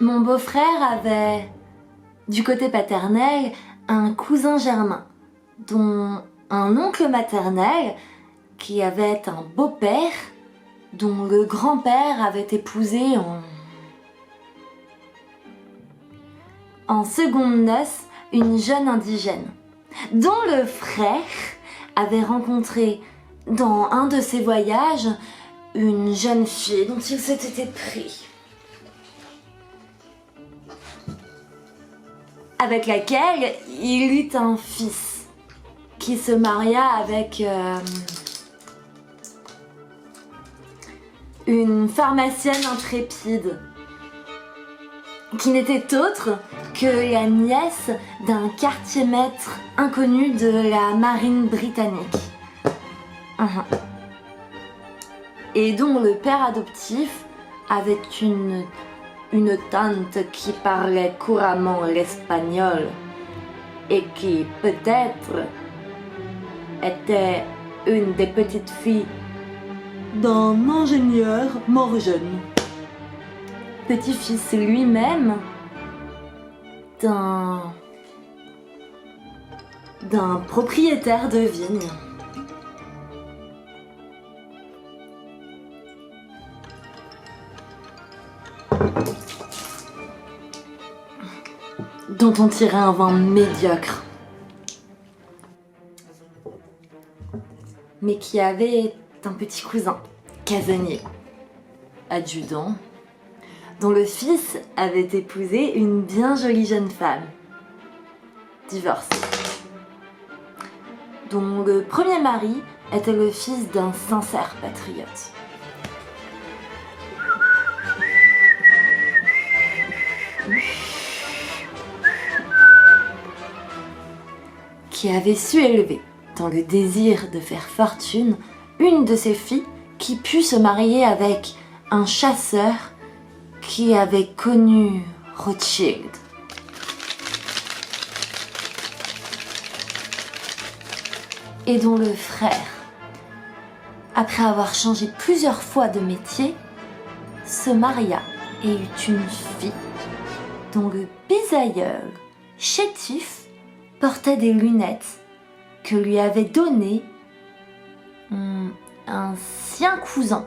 Mon beau-frère avait, du côté paternel, un cousin germain, dont un oncle maternel qui avait un beau-père dont le grand-père avait épousé en secondes noces une jeune indigène, dont le frère avait rencontré dans un de ses voyages une jeune fille dont il s'était épris, avec laquelle il eut un fils qui se maria avec une pharmacienne intrépide qui n'était autre que la nièce d'un quartier-maître inconnu de la marine britannique. Et dont le père adoptif avait une tante qui parlait couramment l'espagnol et qui peut-être était une des petites filles d'un ingénieur mort jeune, petit-fils lui-même d'un propriétaire de vigne. Dont on tirait un vin médiocre, mais qui avait un petit cousin, casanier, adjudant, dont le fils avait épousé une bien jolie jeune femme, divorcée, dont le premier mari était le fils d'un sincère patriote. Qui avait su élever, dans le désir de faire fortune, une de ses filles qui put se marier avec un chasseur qui avait connu Rothschild. Et dont le frère, après avoir changé plusieurs fois de métier, se maria et eut une fille dont le bisaïeul, chétif, portait des lunettes que lui avait données un sien cousin,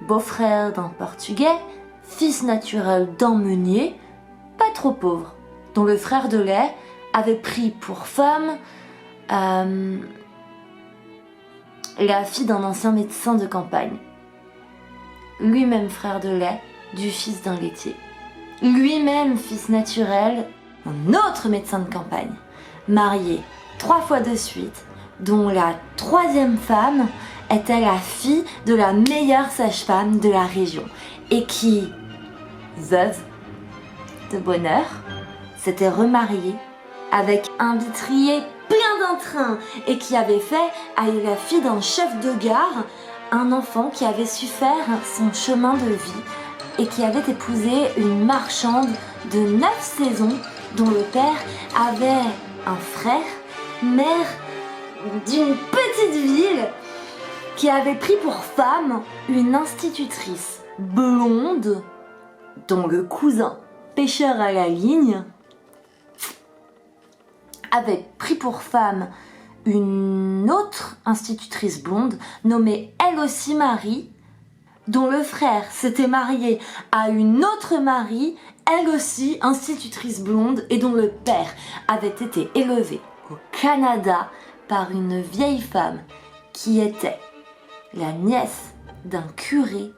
beau-frère d'un Portugais, fils naturel d'un meunier, pas trop pauvre, dont le frère de lait avait pris pour femme la fille d'un ancien médecin de campagne, lui-même frère de lait du fils d'un laitier, lui-même fils naturel un autre médecin de campagne, marié 3 fois de suite, dont la 3e femme était la fille de la meilleure sage-femme de la région et qui, veuve de bonheur, s'était remariée avec un vitrier plein d'entrain et qui avait fait à la fille d'un chef de gare un enfant qui avait su faire son chemin de vie et qui avait épousé une marchande de 9 saisons dont le père avait un frère, maire d'une petite ville, qui avait pris pour femme une institutrice blonde, dont le cousin, pêcheur à la ligne, avait pris pour femme une autre institutrice blonde, nommée elle aussi Marie, dont le frère s'était marié à une autre Marie, elle aussi institutrice blonde, et dont le père avait été élevé au Canada par une vieille femme qui était la nièce d'un curé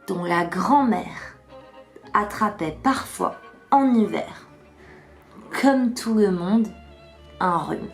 dont la grand-mère attrapait parfois en hiver, comme tout le monde, un rhume.